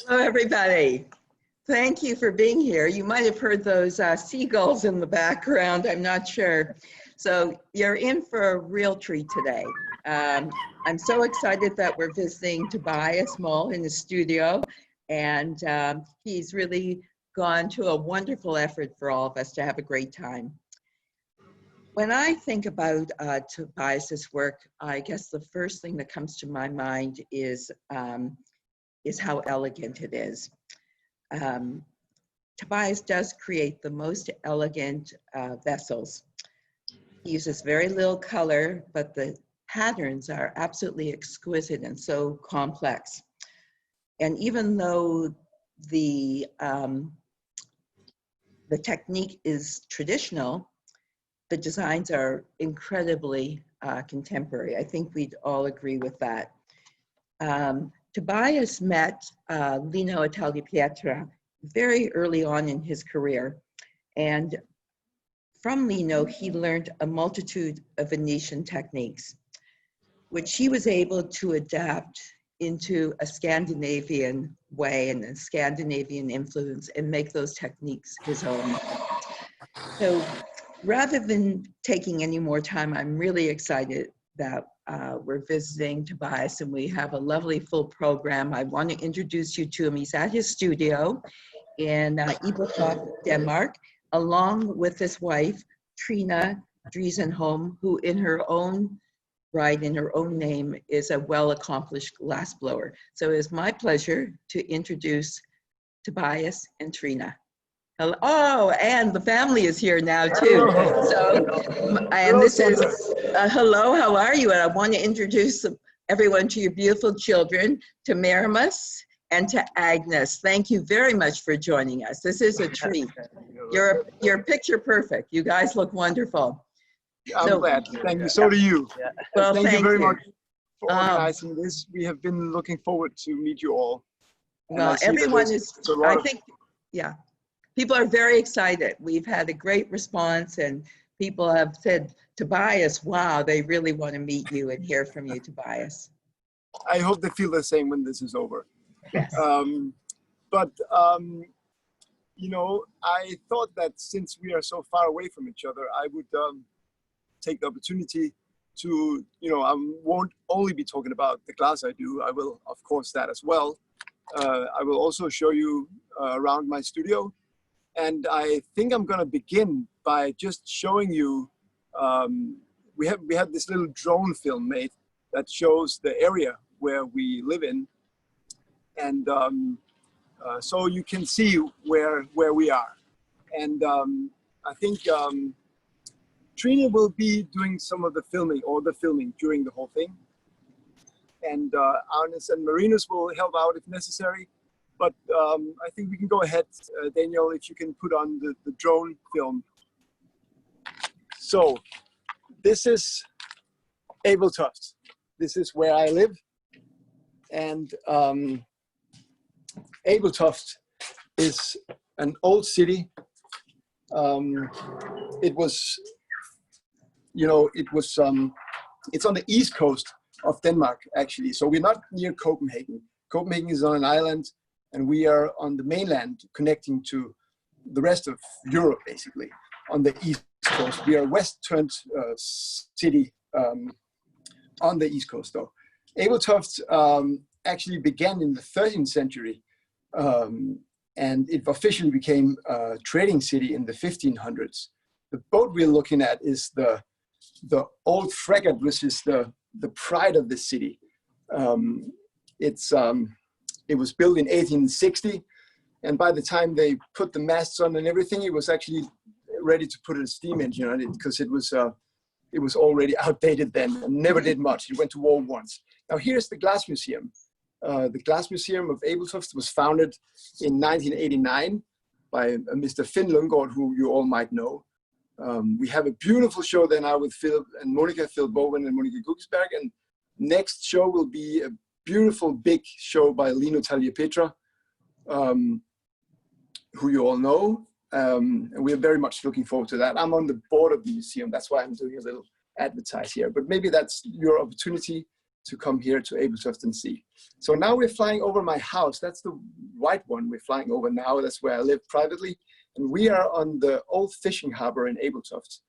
Hello, everybody. Thank you for being here. You might have heard those seagulls in the background. I'm not sure. So you're in for a real treat today. I'm so excited that we're visiting Tobias Mohl in the studio, and he's really gone to a wonderful effort for all of us to have a great time. When I think about Tobias's work, I guess the first thing that comes to my mind is how elegant it is. Tobias does create the most elegant vessels. He uses very little color, but the patterns are absolutely exquisite and so complex. And even though the technique is traditional, the designs are incredibly contemporary. I think we'd all agree with that. Tobias met Lino Tagliapietra very early on in his career. And from Lino, he learned a multitude of Venetian techniques, which he was able to adapt into a Scandinavian way and a Scandinavian influence and make those techniques his own. So rather than taking any more time, I'm really excited that we're visiting Tobias and we have a lovely full program. I want to introduce you to him. He's at his studio in Ebeltoft, Denmark, along with his wife, Trina Driesenholm, who in her own right, in her own name, is a well-accomplished glassblower. So it is my pleasure to introduce Tobias and Trina. Hello. Oh, and the family is here now too. So, and this is, hello, how are you? And I want to introduce everyone to your beautiful children, to Miramis and to Agnes. Thank you very much for joining us. This is a treat. You're picture perfect. You guys look wonderful. I'm glad. Thank you. So do you. Well, thank you very much for organizing this. We have been looking forward to meet you all. Well, everyone is, I think, yeah. People are very excited. We've had a great response and people have said, Tobias, wow, they really want to meet you and hear from you, Tobias. I hope they feel the same when this is over. Yes. You know, I thought that since we are so far away from each other, I would take the opportunity to, you know, I won't only be talking about the glass I do. I will, of course, that as well. I will also show you around my studio. And I think I'm going to begin by just showing you, we have this little drone film made that shows the area where we live in. And so you can see where we are. And I think Trina will be doing some of the filming during the whole thing. And Arnes and Marinus will help out if necessary. But I think we can go ahead, Daniel, if you can put on the drone film. So this is Ebeltoft. This is where I live. And Ebeltoft is an old city. It was, you know, it's on the east coast of Denmark, actually. So we're not near Copenhagen. Copenhagen is on an island. And we are on the mainland connecting to the rest of Europe, basically, on the east coast. We are a west-turned city on the east coast, though. Ebeltoft actually began in the 13th century, and it officially became a trading city in the 1500s. The boat we're looking at is the old frigate, which is the pride of the city. It was built in 1860, and by the time they put the masts on and everything, it was actually ready to put a steam engine on it because it was already outdated then and never did much. It went to war once. Now here's the Glass Museum. The Glass Museum of Ebeltoft was founded in 1989 by Mr. Finn Lundgaard, who you all might know. We have a beautiful show there now with Philip and Monica, Phil Bowen and Monica Guggesberg, and next show will be a beautiful big show by Lino Tagliapietra, who you all know, and we're very much looking forward to that. I'm on the board of the museum, that's why I'm doing a little advertise here, but maybe that's your opportunity to come here to Ebeltoft and see. So now we're flying over my house. That's the white one we're flying over now. That's where I live privately. And we are on the old fishing harbor in Ebeltoft.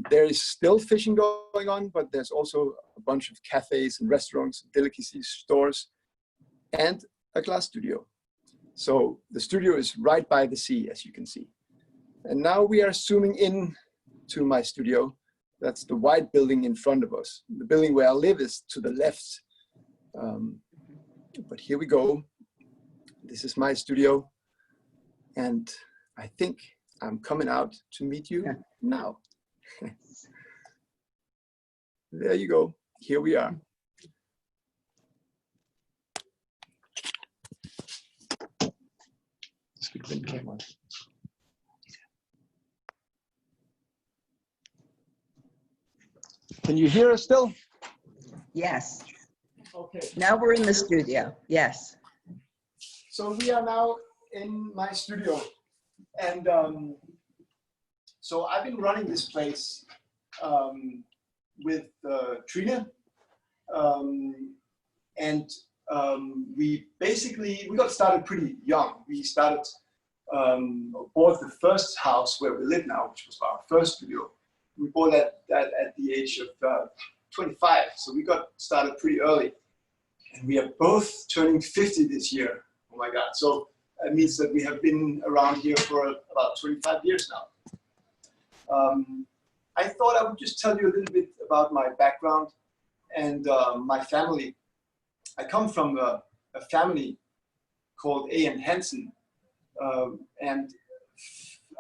There is still fishing going on, but there's also a bunch of cafes and restaurants, delicacy stores, and a glass studio. So the studio is right by the sea, as you can see. And now we are zooming in to my studio. That's the white building in front of us. The building where I live is to the left. But here we go. This is my studio. And I think I'm coming out to meet you now. There you go. Here we are. Can you hear us still? Yes. Okay. Now we're in the studio. Yes. So we are now in my studio. And so I've been running this place with Trina. We got started pretty young. We started, bought the first house where we live now, which was our first studio. We bought that at the age of 25. So we got started pretty early. And we are both turning 50 this year. Oh my God. So that means that we have been around here for about 25 years now. I thought I would just tell you a little bit about my background and my family. I come from a family called A.M. Hansen, and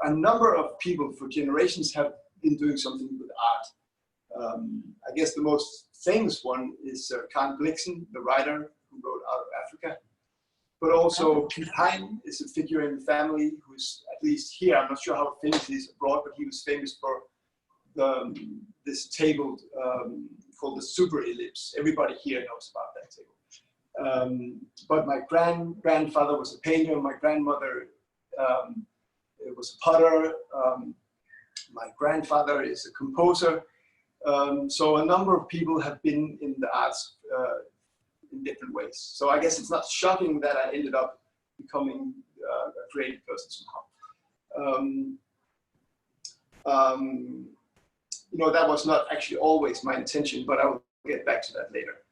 a number of people for generations have been doing something with art. I guess the most famous one is Karen Blixen, the writer who wrote Out of Africa. But also Piet Hein is a figure in the family who's, at least here, I'm not sure how famous he is abroad, but he was famous for this table called the super ellipse. Everybody here knows about that table. But my grandfather was a painter, my grandmother was a potter, my grandfather is a composer. So a number of people have been in the arts in different ways. So I guess it's not shocking that I ended up becoming a creative person somehow. You know, that was not actually always my intention, but I will get back to that later.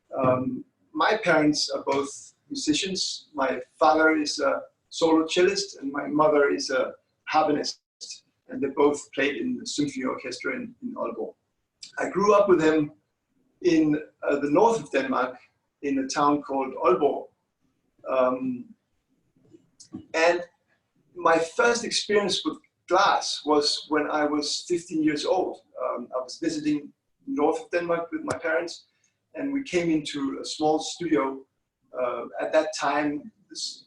My parents are both musicians. My father is a solo cellist and my mother is a harpist, and they both played in the symphony orchestra in Aalborg. I grew up with them in the north of Denmark, in a town called Aalborg. And my first experience with glass was when I was 15 years old. I was visiting north of Denmark with my parents, and we came into a small studio. At that time,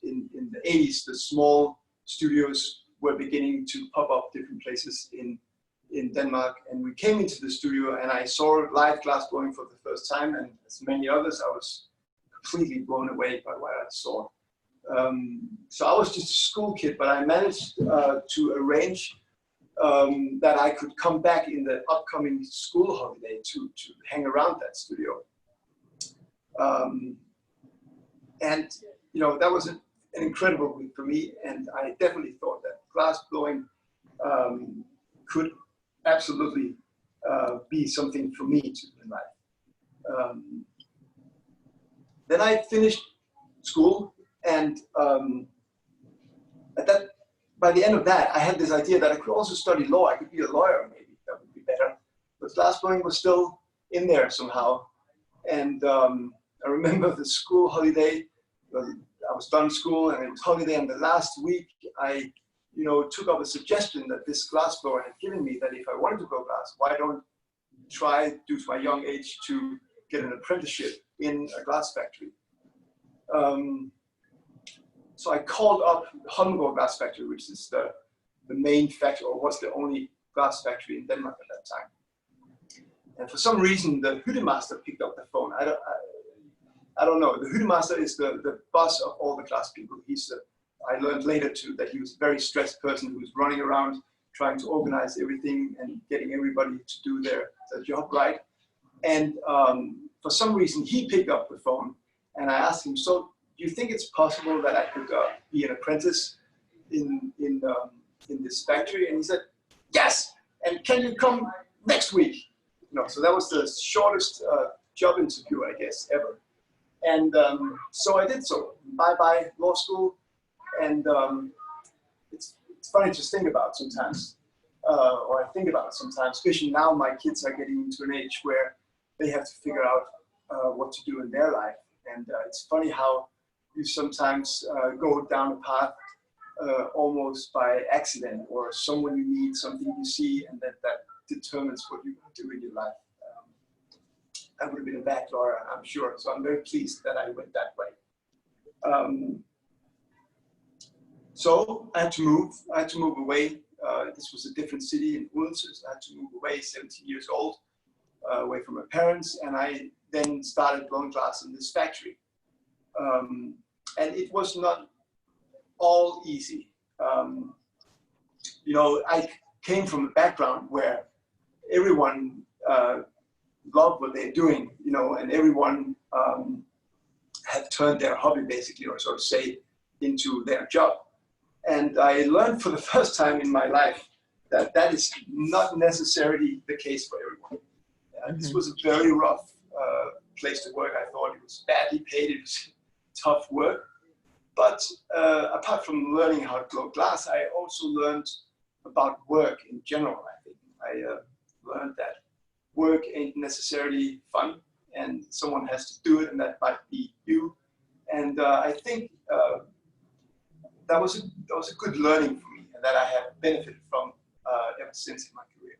in the 80s, the small studios were beginning to pop up different places in Denmark, and we came into the studio and I saw live glass blowing for the first time, and as many others, I was completely blown away by what I saw. So I was just a school kid, but I managed to arrange that I could come back in the upcoming school holiday to hang around that studio. And you know, that was an incredible week for me, and I definitely thought that glass blowing could absolutely be something for me to do in life. Then I finished school, and by the end of that, I had this idea that I could also study law. I could be a lawyer, maybe that would be better. But glass blowing was still in there somehow. And I remember the school holiday. I was done school, and it was holiday. And the last week, I took up a suggestion that this glass blower had given me, that if I wanted to blow glass, why don't try, due to my young age, to get an apprenticeship in a glass factory. So I called up Holmenborg Glass Factory, which is the main factory, or was the only glass factory in Denmark at that time. And for some reason, the hyttemaster picked up the phone. I don't know. The hyttemaster is the boss of all the glass people. I learned later too that he was a very stressed person who was running around trying to organize everything and getting everybody to do their job right. And for some reason, he picked up the phone, and I asked him, so do you think it's possible that I could be an apprentice in this factory? And he said, yes, and can you come next week? You know, so that was the shortest job interview, I guess, ever. And so I did so. Bye-bye law school. And it's funny to think about sometimes, or I think about it sometimes, especially now my kids are getting into an age where they have to figure out what to do in their life. And it's funny how you sometimes go down a path almost by accident, or someone you meet, something you see, and that determines what you do in your life. I would have been a bad lawyer, I'm sure. So I'm very pleased that I went that way. So I had to move. I had to move away. This was a different city in Odense. I had to move away, 17 years old, away from my parents. And I then started blowing glass in this factory. And it was not all easy. You know, I came from a background where everyone loved what they're doing, you know, and everyone had turned their hobby basically, or so to say, into their job. And I learned for the first time in my life that that is not necessarily the case for everyone. This was a very rough place to work. I thought it was badly paid, it was tough work. But apart from learning how to blow glass, I also learned about work in general, I think. I learned that work ain't necessarily fun, and someone has to do it, and that might be you. And I think that was a good learning for me, and that I have benefited from ever since in my career.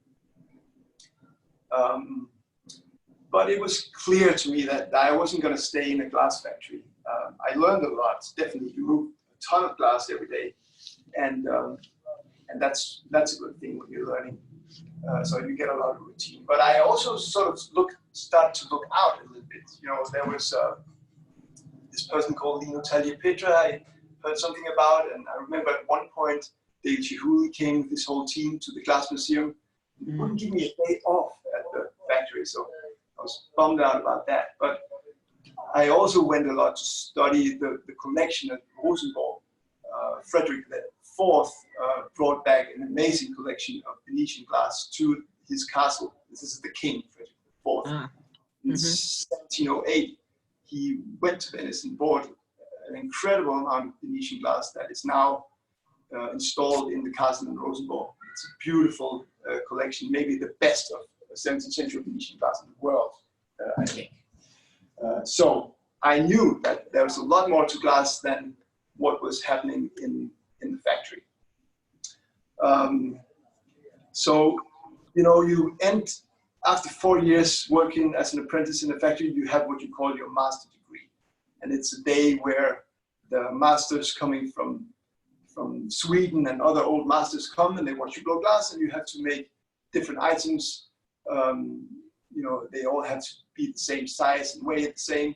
But it was clear to me that I wasn't going to stay in a glass factory. I learned a lot. Definitely, you move a ton of glass every day, and that's a good thing when you're learning. So you get a lot of routine. But I also sort of started to look out a little bit. You know, there was this person called Lino Tagliapietra I heard something about, and I remember at one point Dave Chihuly came with his whole team to the Glass Museum. He wouldn't give me a day off at the factory, so I was bummed out about that. But I also went a lot to study the collection at Rosenborg. Frederick IV brought back an amazing collection of Venetian glass to his castle. This is the king, Frederick IV. In 1708, he went to Venice and bought an incredible amount of Venetian glass that is now installed in the castle in Rosenborg. It's a beautiful collection, maybe the best of 17th century Venetian glass in the world, I think. So I knew that there was a lot more to glass than what was happening in the factory. So, you know, you end, after 4 years working as an apprentice in a factory, you have what you call your master degree. And it's a day where the masters coming from Sweden and other old masters come and they want you to blow glass, and you have to make different items. You know, they all have to be the same size and weigh the same.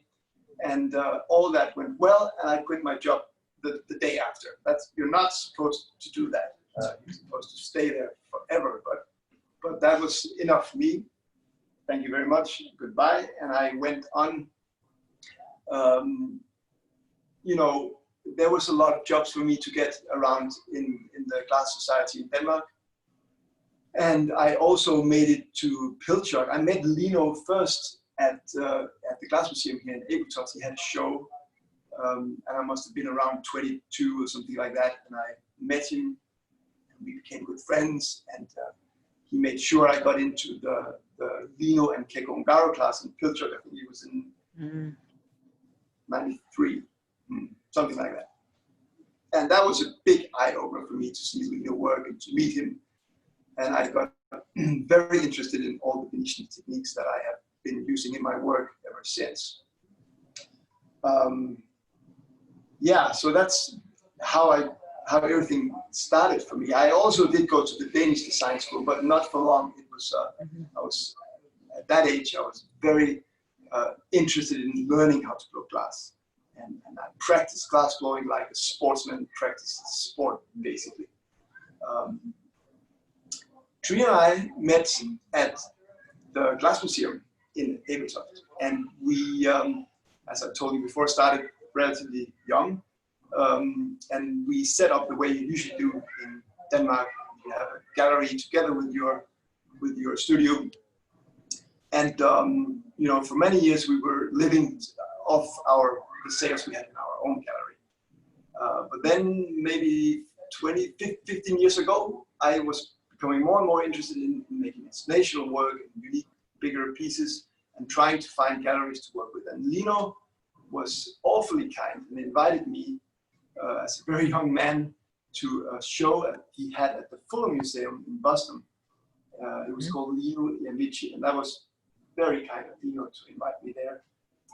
And all that went well, and I quit my job the day after. You're not supposed to do that. You're supposed to stay there forever, but that was enough for me. Thank you very much, goodbye. And I went on. You know, there was a lot of jobs for me to get around in the glass society in Denmark. And I also made it to Pilchuck. I met Lino first at the Glass Museum here in Ebeltoft. He had a show, and I must have been around 22 or something like that. And I met him, and we became good friends. And he made sure I got into the Lino and Keko Ungaro class in Pilchuck. I think he was in 93, something like that. And that was a big eye-opener for me to see Lino work and to meet him. And I got very interested in all the Venetian techniques that I have been using in my work ever since. Yeah, so that's how everything started for me. I also did go to the Danish design school, but not for long. It was I was at that age. I was very interested in learning how to blow glass, and I practiced glass blowing like a sportsman practices sport, basically. Trina and I met at the Glass Museum in Ebeltoft. And we, as I told you before, started relatively young. And we set up the way you usually do in Denmark. You have a gallery together with your studio. And you know, for many years we were living off the sales we had in our own gallery. But then maybe 15 years ago, I was becoming more and more interested in making installational work and unique, bigger pieces, and trying to find galleries to work with. And Lino was awfully kind and invited me as a very young man to a show that he had at the Fuller Museum in Boston. It was called Lino e Amici, and that was very kind of Lino to invite me there.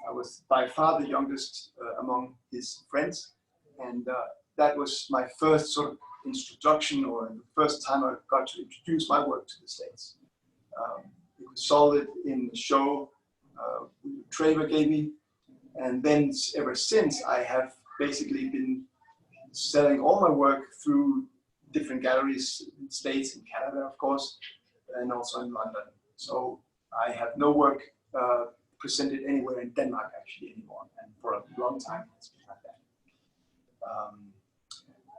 I was by far the youngest among his friends, and that was my first sort of introduction, or the first time I got to introduce my work to the States. It was solid in the show Traver gave me, and then ever since I have basically been selling all my work through different galleries in the States, in Canada, of course, and also in London. So I have no work presented anywhere in Denmark actually anymore, and for a long time it's been like that.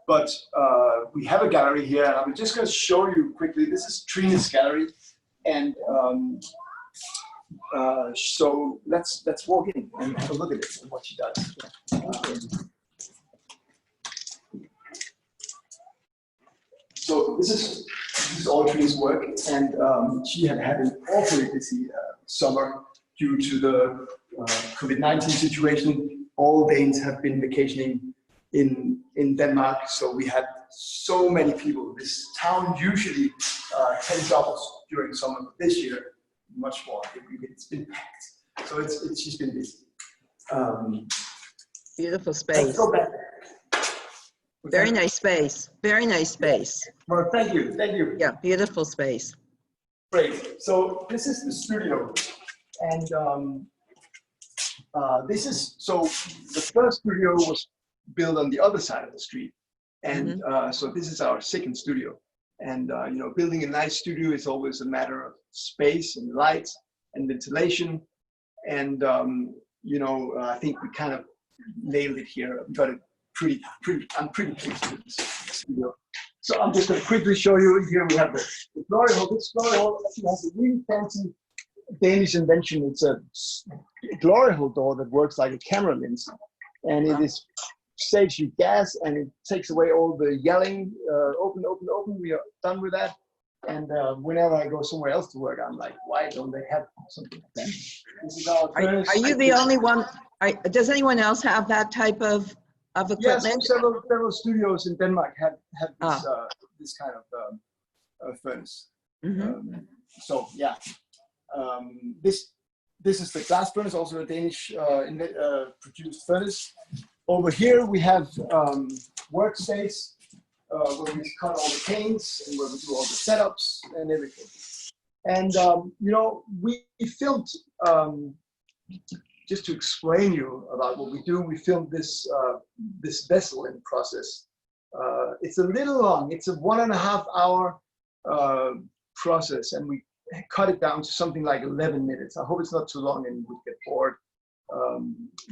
But we have a gallery here, and I'm just going to show you quickly. This is Trina's gallery, and so let's walk in and have a look at it and what she does. So this is all Trina's work, and she had an awfully busy summer due to the COVID-19 situation. All Danes have been vacationing in Denmark, so we had so many people. This town usually 10 doubles during summer, but this year much more. It's been packed, so she's been busy. Beautiful space. Very nice space. Very nice space. Well, thank you. Thank you. Yeah, beautiful space. Great. So this is the studio, and the first studio was built on the other side of the street, and so this is our second studio. And you know, building a nice studio is always a matter of space and light and ventilation, and you know, I think we kind of nailed it here. We got it pretty. I'm pretty pleased with this studio. So I'm just going to quickly show you. Here we have the glory hole. This glory hole actually has a really fancy Danish invention. It's a glory hole door that works like a camera lens, and it saves you gas, and it takes away all the yelling. Open, open, open. We are done with that. And whenever I go somewhere else to work, I'm like, why don't they have something like that? This is our are you the only one? Does anyone else have that type of equipment? Yes, several studios in Denmark have this, this kind of furnace. So yeah, this is the glass furnace, also a Danish produced furnace. Over here we have workspace where we cut all the canes and where we do all the setups and everything. And you know, we filmed, just to explain you about what we do, we filmed this this vessel in process. It's a little long. It's a 1.5 hour process, and we cut it down to something like 11 minutes. I hope it's not too long and we get bored.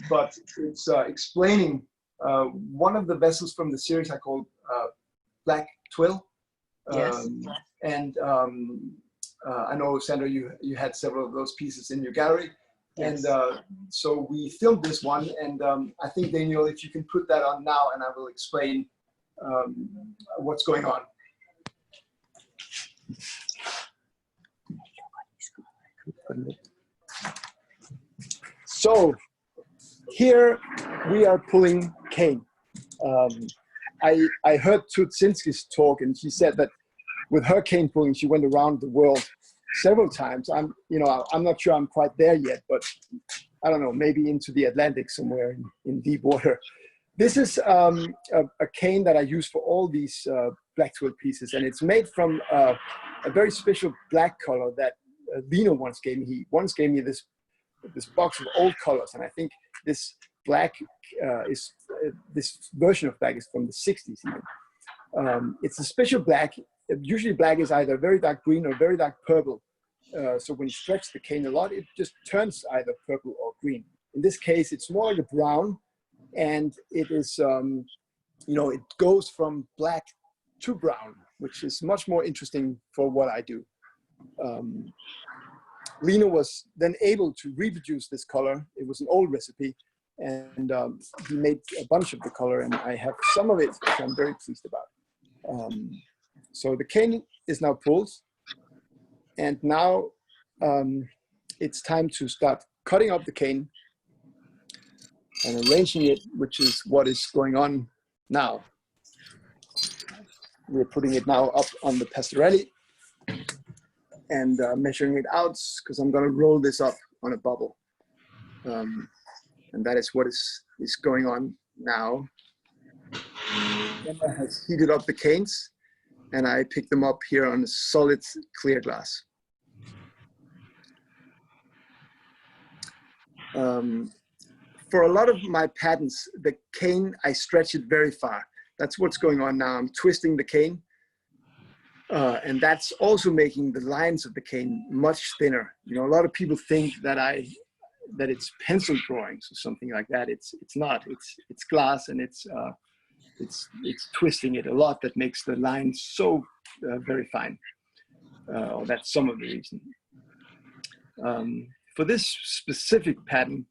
But it's explaining one of the vessels from the series I called Black Twill. Yes. And I know, Sandra, you had several of those pieces in your gallery. Yes. And so we filmed this one, and I think, Daniel, if you can put that on now, and I will explain what's going on. So here we are pulling cane. I heard Tutsinski's talk, and she said that with her cane pulling, she went around the world several times. I'm not sure I'm quite there yet, but I don't know, maybe into the Atlantic somewhere in deep water. This is a cane that I use for all these black twill pieces, and it's made from a very special black color that Lino once gave me. He once gave me this box of old colors, and I think this black this version of black is from the 60s even. It's a special black. Usually black is either very dark green or very dark purple, So when you stretch the cane a lot, it just turns either purple or green. In this case, it's more like a brown, and it is, it goes from black to brown, which is much more interesting for what I do. Lino was then able to reproduce this color. It was an old recipe, and he made a bunch of the color, and I have some of it, which I'm very pleased about. So the cane is now pulled, and now it's time to start cutting up the cane and arranging it, which is what is going on now. We're putting it now up on the pastorelli and measuring it out, because I'm going to roll this up on a bubble. And that is what is going on now. Emma has heated up the canes, and I picked them up here on a solid clear glass. For a lot of my patterns, the cane, I stretch it very far. That's what's going on now. I'm twisting the cane, and that's also making the lines of the cane much thinner. You know, a lot of people think that it's pencil drawings or something like that. It's not. It's glass, and it's twisting it a lot that makes the lines so very fine. That's some of the reason. For this specific pattern,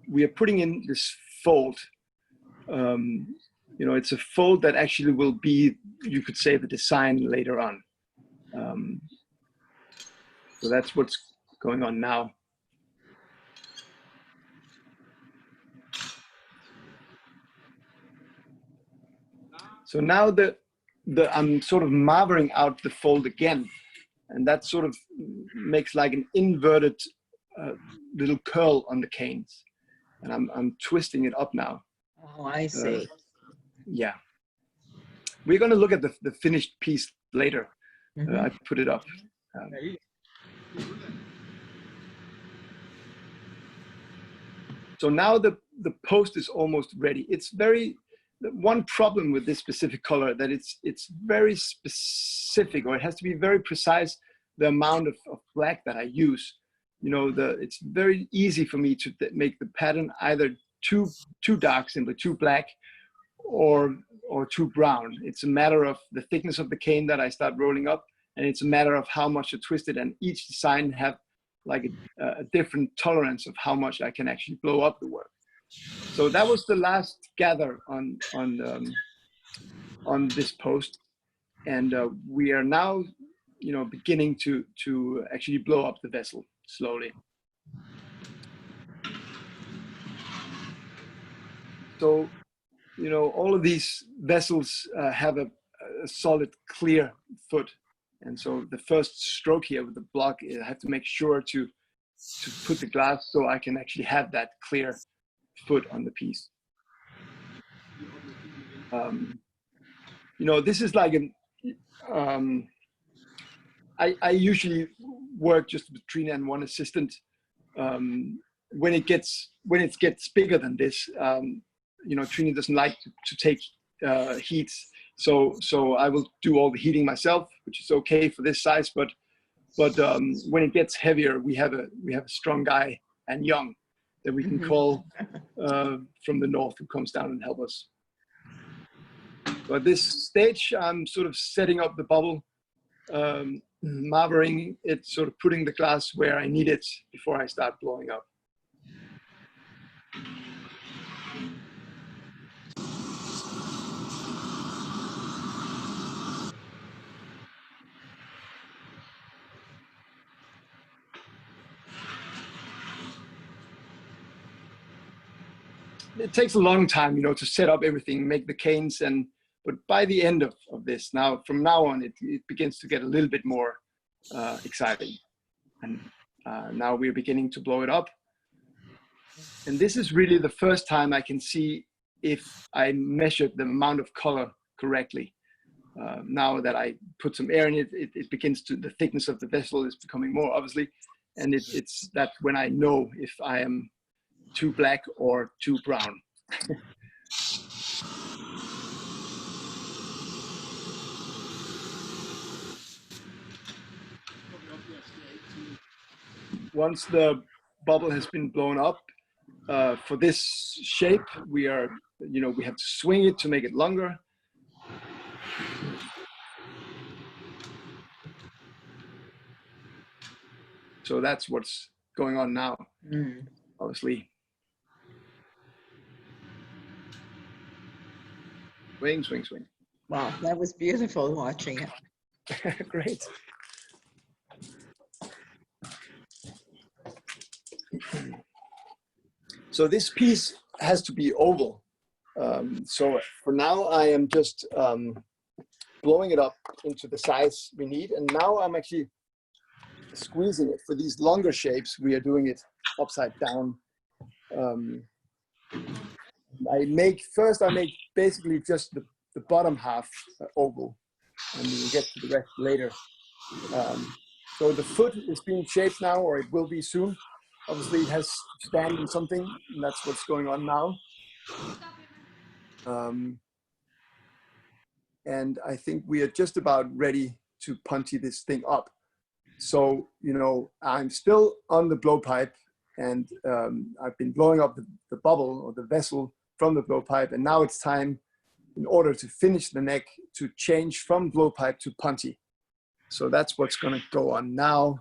we are putting in this fold. It's a fold that actually will be, you could say, the design later on. So that's what's going on now. So now I'm sort of marvering out the fold again, and that sort of makes like an inverted little curl on the canes, and I'm twisting it up now. Oh, I see. Yeah, we're going to look at the finished piece later. Mm-hmm. I put it up. So now the post is almost ready. It's one problem with this specific color, that it's very specific, or it has to be very precise, the amount of black that I use. It's very easy for me to make the pattern either too dark, simply too black, or too brown. It's a matter of the thickness of the cane that I start rolling up, and it's a matter of how much I twist it, and each design have like a different tolerance of how much I can actually blow up the work. So that was the last gather on this post, and we are now, beginning to actually blow up the vessel slowly. So, all of these vessels have a solid, clear foot, and so the first stroke here with the block, I have to make sure to put the glass so I can actually have that clear foot on the piece. This is like I usually work just with Trina and one assistant. When it gets bigger than this, Trina doesn't like to take heats, so I will do all the heating myself, which is okay for this size. But when it gets heavier, we have a strong guy and young that we can call from the north, who comes down and help us. So at this stage, I'm sort of setting up the bubble, marvering it, sort of putting the glass where I need it before I start blowing up. It takes a long time, to set up everything, make the canes, but by the end of this, from now on, it begins to get a little bit more exciting. And now we're beginning to blow it up. And this is really the first time I can see if I measured the amount of color correctly. Now that I put some air in it, it begins to, the thickness of the vessel is becoming more, obviously. And it's that when I know if I am too black or too brown. once the bubble has been blown up, for this shape, we have to swing it to make it longer. So that's what's going on now, obviously. Swing, swing, swing. Wow, that was beautiful watching it. Great. So this piece has to be oval. So for now, I am just blowing it up into the size we need. And now I'm actually squeezing it. For these longer shapes, we are doing it upside down. I make basically just the bottom half oval, and we will get to the rest later. So the foot is being shaped now, or it will be soon. Obviously, it has to stand in something, and that's what's going on now. And I think we are just about ready to punchy this thing up. So, I'm still on the blowpipe, and I've been blowing up the bubble or the vessel from the blowpipe, and now it's time, in order to finish the neck, to change from blowpipe to punchy. So that's what's going to go on now.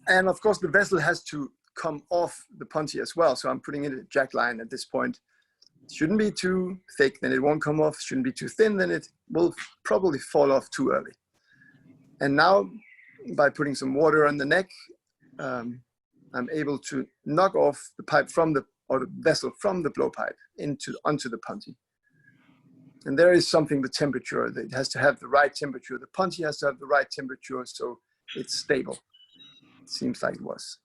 And of course, the vessel has to come off the punchy as well. So I'm putting in a jack line at this point. It shouldn't be too thick, then it won't come off. Shouldn't be too thin, then it will probably fall off too early. And now, by putting some water on the neck, I'm able to knock off the pipe the vessel from the blowpipe onto the punchy. And there is something, the temperature, that it has to have the right temperature. The punchy has to have the right temperature so it's stable. It seems like it was.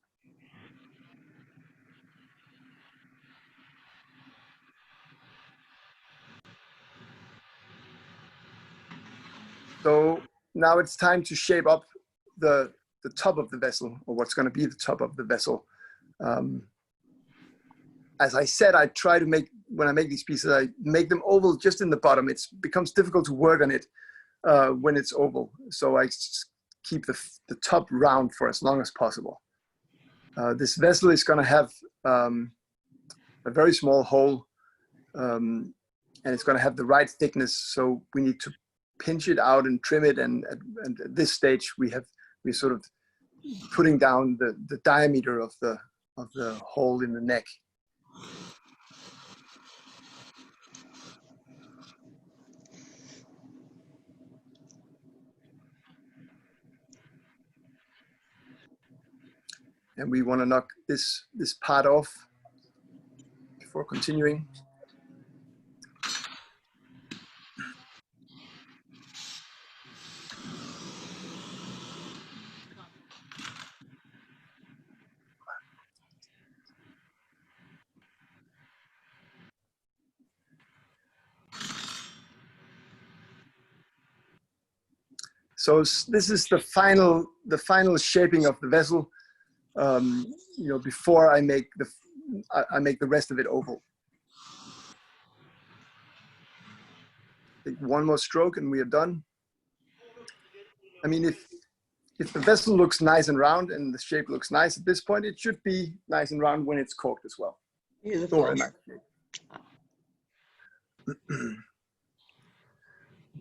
So now it's time to shape up the top of the vessel, or what's going to be the top of the vessel. As I said, I try to make, when I make these pieces, I make them oval just in the bottom. It becomes difficult to work on it when it's oval. So I keep the top round for as long as possible. This vessel is going to have a very small hole, and it's going to have the right thickness. So we need to pinch it out and trim it. And at this stage, we're sort of putting down the diameter of the hole in the neck. And we want to knock this part off before continuing. So this is the final shaping of the vessel. Before I make the rest of it oval. Take one more stroke and we are done. I mean, if the vessel looks nice and round and the shape looks nice at this point, it should be nice and round when it's corked as well. Beautiful.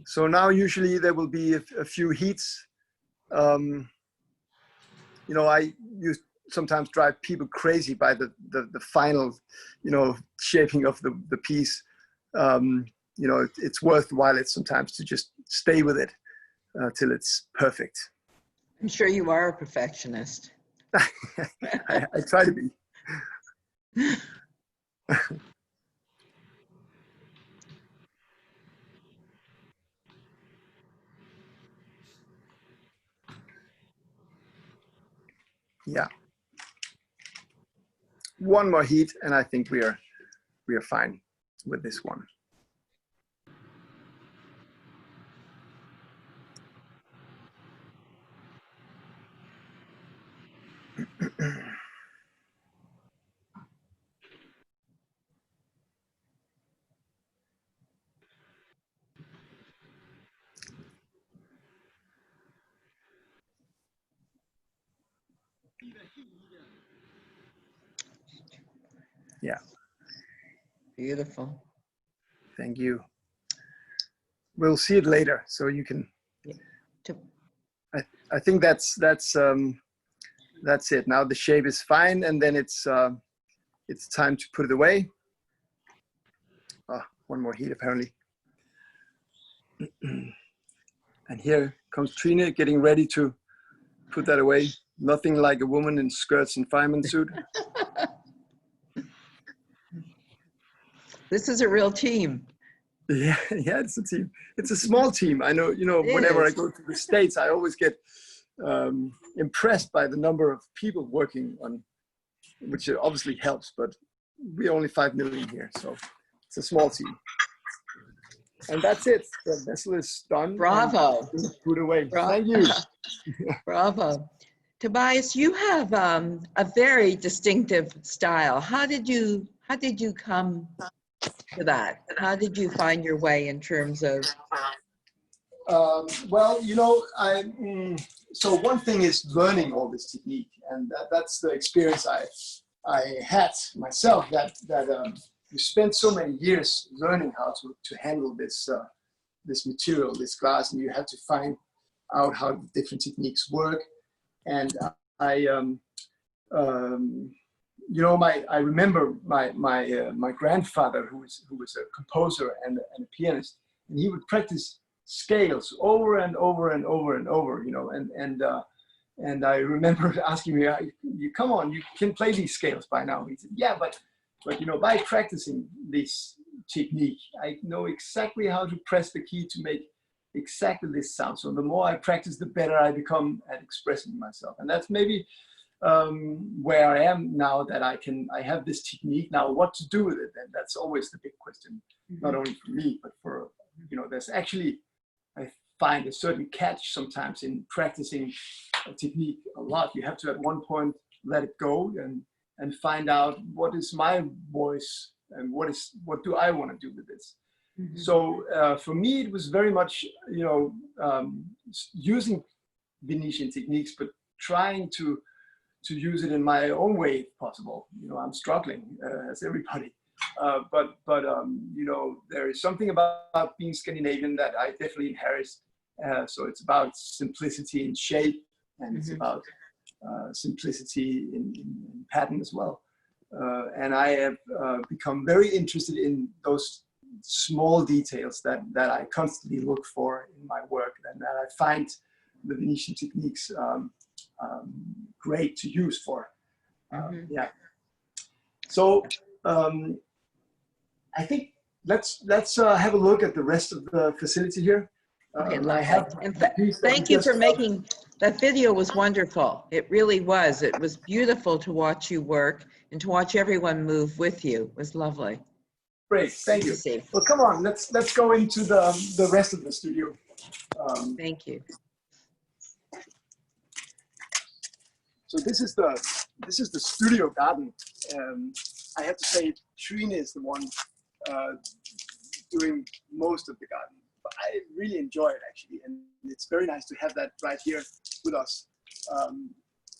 So now usually there will be a few heats. I sometimes drive people crazy by the final, shaping of the piece. It's worthwhile sometimes to just stay with it till it's perfect. I'm sure you are a perfectionist. I try to be. Yeah. One more heat, and I think we are fine with this one. Yeah. Beautiful. Thank you. We'll see it later, so you can. Yeah. I think that's it. Now the shape is fine, and then it's time to put it away. One more heat apparently. And here comes Trine getting ready to put that away. Nothing like a woman in skirts and fireman suit. This is a real team. Yeah, it's a team. It's a small team. I know, whenever I go to the States, I always get impressed by the number of people working on, which obviously helps, but we're only 5 million here, so it's a small team. And that's it. The vessel is done. Bravo. Put away. Thank you. Bravo. Tobias, you have a very distinctive style. How did you come to that? How did you find your way in terms of? Well, so one thing is learning all this technique, and that's the experience I had myself. That you spent so many years learning how to handle this material, this glass, and you have to find out how the different techniques work. And I remember my grandfather, who was a composer and a pianist, and he would practice scales over and over and over and over, and I remember asking me, "You come on, you can play these scales by now." He said, "Yeah, but by practicing this technique, I know exactly how to press the key to make exactly this sound. So the more I practice, the better I become at expressing myself." And that's maybe where I am now, that I have this technique. Now, what to do with it? And that's always the big question, not only for me, but for, there's actually, I find a certain catch sometimes in practicing a technique a lot. You have to at one point let it go and find out what is my voice and what do I want to do with this. Mm-hmm. So for me, it was very much, using Venetian techniques, but trying to use it in my own way if possible. I'm struggling, as everybody. But there is something about being Scandinavian that I definitely inherit. So it's about simplicity in shape, and it's about simplicity in pattern as well. And I have become very interested in those small details that I constantly look for in my work, and that I find the Venetian techniques great to use for. Yeah. So I think let's have a look at the rest of the facility here. Okay, thank you for making that video. Was wonderful. It really was. It was beautiful to watch you work and to watch everyone move with you. It was lovely. Great, thank you. Well, come on, let's go into the rest of the studio. Thank you. So this is the studio garden. I have to say, Trine is the one doing most of the garden. But I really enjoy it, actually, and it's very nice to have that right here with us. I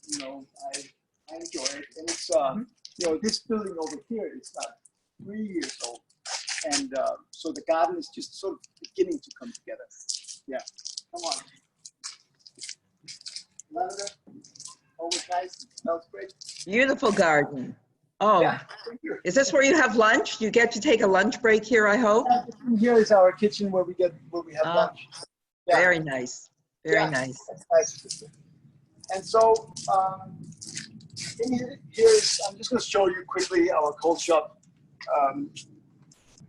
enjoy it, and it's this building over here is about 3 years old, and so the garden is just sort of beginning to come together. Yeah, come on. Lavender, always nice. It smells great. Beautiful garden. Oh, yeah, thank you. Is this where you have lunch? You get to take a lunch break here, I hope? Yeah, here is our kitchen where we have lunch. Yeah. Very nice. Very nice. That's nice. And so in here is, I'm just going to show you quickly our cold shop.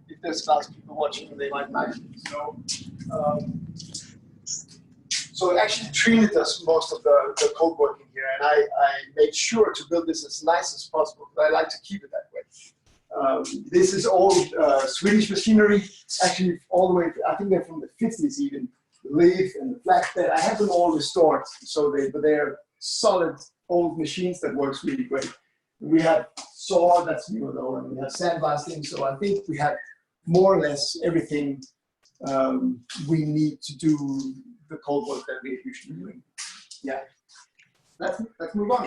If there's lots of people watching, they might like it. So actually Trine does most of the cold working here, and I made sure to build this as nice as possible, but I like to keep it that way. This is all Swedish machinery, actually all the way, I think they're from the 50s even, the lathe and the flatbed. I have them all restored, so they're solid old machines that works really great. We have saw, that's new though, and we have sandblasting, so I think we have more or less everything we need to do the cold work that we're usually doing. Yeah. let's move on.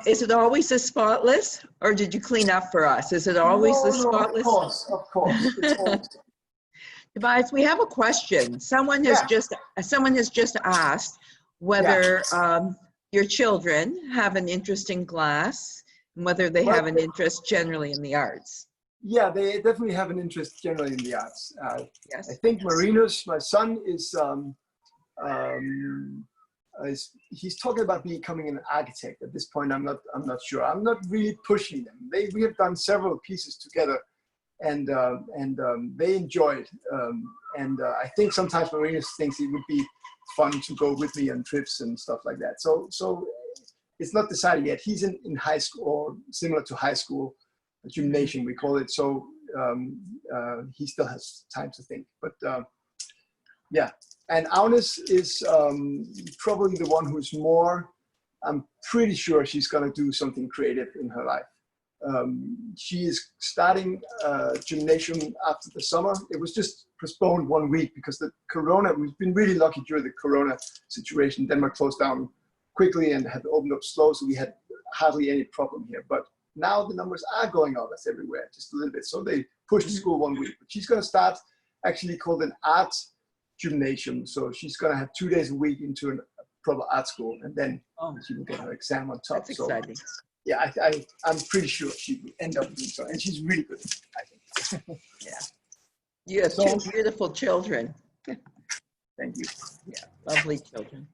Is it always this spotless, or did you clean up for us? Is it always this spotless? Of course. It's always. Tobias, we have a question. Someone has just asked whether your children have an interest in glass and whether they have an interest generally in the arts. Yeah, they definitely have an interest generally in the arts. Yes. I think Marinus, my son, he's talking about becoming an architect. At this point, I'm not sure. I'm not really pushing them. We have done several pieces together, and they enjoy it. I think sometimes Marinus thinks it would be fun to go with me on trips and stuff like that. So it's not decided yet. He's in high school, or similar to high school, a gymnasium we call it. So he still has time to think. But yeah, and Agnes is probably the one who's more. I'm pretty sure she's gonna do something creative in her life. She is starting gymnasium after the summer. It was just postponed 1 week because the corona, we've been really lucky during the corona situation. Denmark closed down quickly and had opened up slow, so we had hardly any problem here. But now the numbers are going up as everywhere, just a little bit. So they pushed school 1 week. But she's going to start actually called an art gymnasium. So she's going to have 2 days a week into a proper art school, and then she will get her exam on top. That's exciting. Yeah, I'm pretty sure she will end up doing so, and she's really good, I think. Yeah. You have two beautiful children. Thank you. Yeah, lovely children.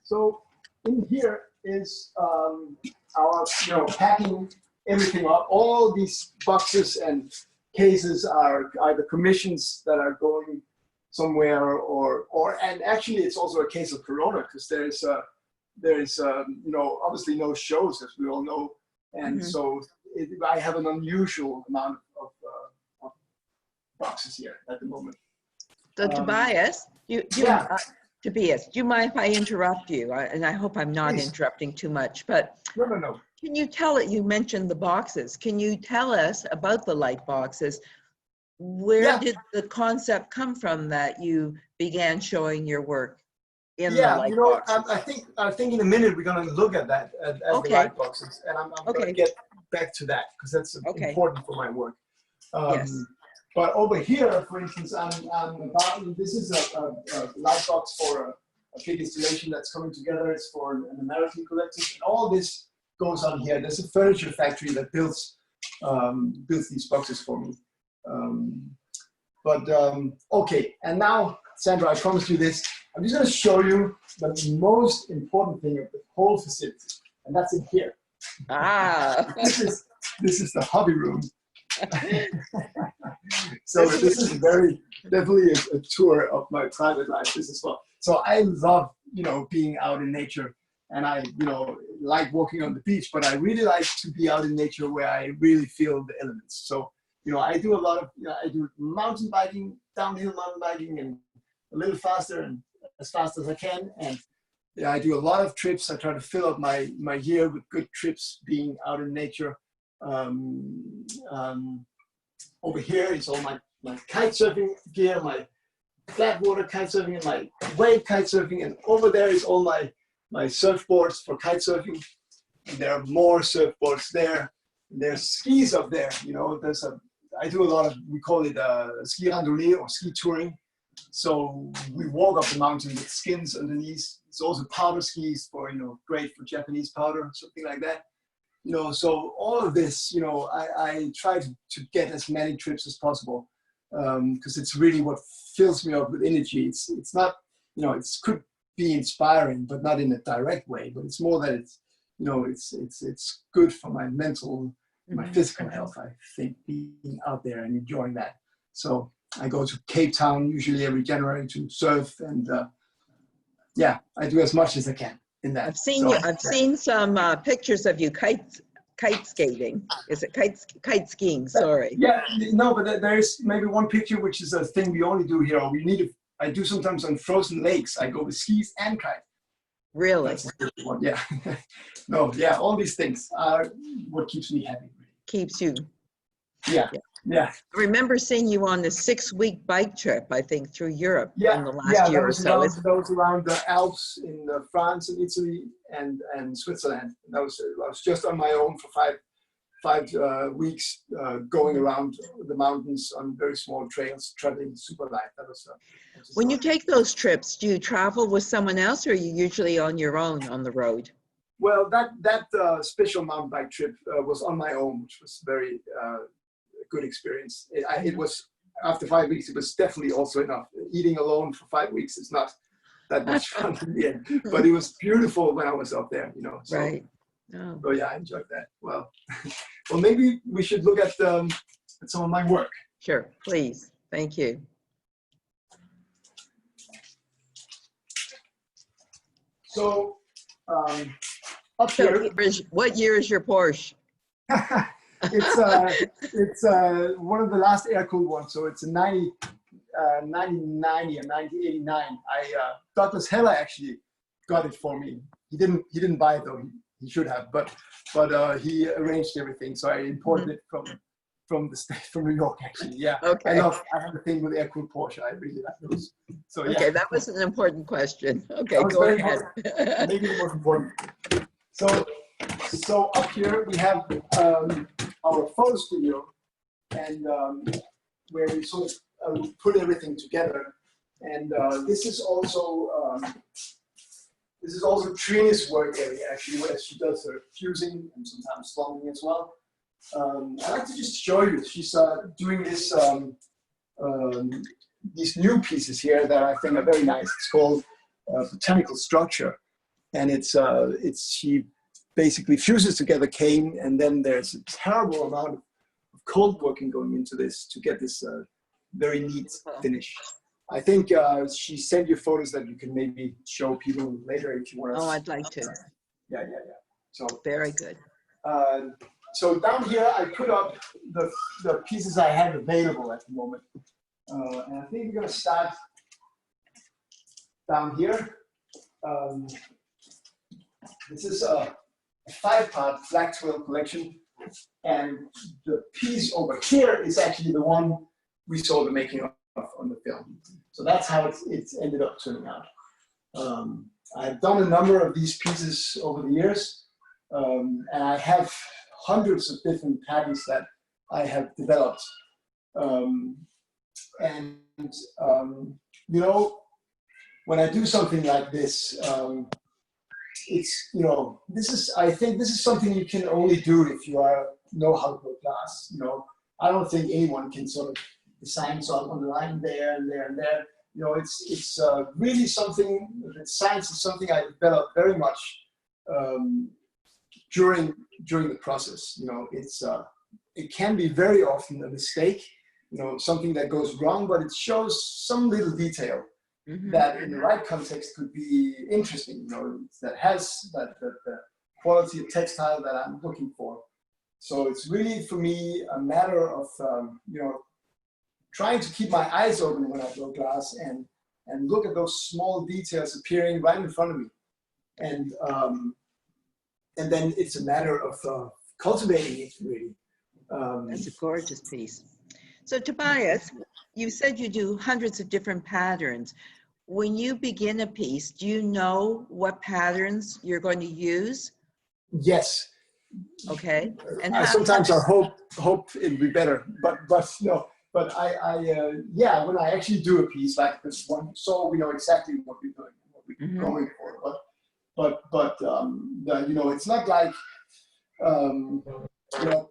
So in here is our, packing everything up. All these boxes and cases are either commissions that are going somewhere, and actually it's also a case of Corona, because there is obviously no shows, as we all know, and so I have an unusual amount of boxes here at the moment. So Tobias, Tobias, do you mind if I interrupt you? And I hope I'm not interrupting too much, but no. Can you tell it? You mentioned the boxes. Can you tell us about the light boxes? Where did the concept come from that you began showing your work in the light boxes? I think in a minute we're going to look at that at the light boxes, and I'm going to get back to that because that's important for my work. Yes. But over here, for instance, this is a light box for a big installation that's coming together. It's for an American collective, and all this goes on here. There's a furniture factory that builds these boxes for me. Okay, and now, Sandra, I promised you this. I'm just going to show you the most important thing of the whole facility, and that's in here. This is the hobby room. So this is definitely a tour of my private life. This is fun. So I love, being out in nature, and I, like walking on the beach, but I really like to be out in nature where I really feel the elements. So, I do a lot of, I do mountain biking, downhill mountain biking, and a little faster and as fast as I can. And I do a lot of trips. I try to fill up my year with good trips, being out in nature. Over here is all my kite surfing gear, my flat water kite surfing, and my wave kite surfing. And over there is all my surfboards for kite surfing. And there are more surfboards there. And there's skis up there. I do a lot of, we call it ski randonnée or ski touring. So we walk up the mountain with skins underneath. It's also powder skis for, great for Japanese powder, something like that. So all of this, I try to get as many trips as possible, because it's really what fills me up with energy. It's not, it could be inspiring, but not in a direct way. But it's more that it's good for my mental, my physical health. I think being out there and enjoying that. So I go to Cape Town usually every January to surf, and I do as much as I can in that. I've seen some pictures of you kite skating. Is it kite skiing? Sorry. But there's maybe one picture which is a thing we only do here. I do sometimes on frozen lakes. I go with skis and kite. Really? Yeah. All these things are what keeps me happy. Keeps you. Yeah. Yeah. I remember seeing you on a 6-week bike trip, I think, through Europe Yeah, in the last yeah, year or so. that was around the Alps in France and Italy and Switzerland. I was just on my own for five weeks, going around the mountains on very small trails, traveling super light. That was When you take those trips, do you travel with someone else, or are you usually on your own on the road? well, that special mountain bike trip was on my own, which was very good experience. It was after 5 weeks. It was definitely also enough. Eating alone for 5 weeks is not that much fun in the end, but it was beautiful when I was up there. So, Right. Oh. so yeah, I enjoyed that. Well, well, maybe we should look at some of my work. Sure, please. Thank you. So up here, What year is your Porsche? it's one of the last air-cooled ones. So it's a 1990 or 1989. Douglas Heller actually got it for me. He didn't buy it though. He should have, but he arranged everything. So I imported it from New York actually. Yeah. Okay. I have a thing with air-cooled Porsche. I really like those. So yeah. Okay, that was an important question. Okay, go very ahead. Maybe the most important. So up here we have our photo studio, and where we sort of put everything together. And this is also Trina's work area actually, where she does her fusing and sometimes slumping as well. I'd like to just show you. She's doing this these new pieces here that I think are very nice. It's called botanical structure, and she basically fuses together cane, and then there's a terrible amount of cold working going into this to get this very neat finish. I think she sent you photos that you can maybe show people later if you want to. Oh, I'd like to. Yeah. So very good. So down here I put up the pieces I have available at the moment, and I think we're going to start down here. This is a 5-part black twill collection, and the piece over here is actually the one we saw the making of on the film. So that's how it's ended up turning out. I've done a number of these pieces over the years, and I have hundreds of different patterns that I have developed. When I do something like this, I think this is something you can only do if you know how to build glass. I don't think anyone can sort of design something on the line there and there and there. It's really something that science is something I developed very much during the process. It can be very often a mistake, something that goes wrong, but it shows some little detail that in the right context could be interesting, that has the quality of textile that I'm looking for. So it's really, for me, a matter of, trying to keep my eyes open when I build glass and look at those small details appearing right in front of me. And then it's a matter of cultivating it, really. That's a gorgeous piece. So Tobias, you said you do hundreds of different patterns. When you begin a piece, do you know what patterns you're going to use? Yes. Okay. And sometimes I hope it'd be better, but no. But yeah, when I actually do a piece like this one, so we know exactly what we're doing, what we're going for. But it's not like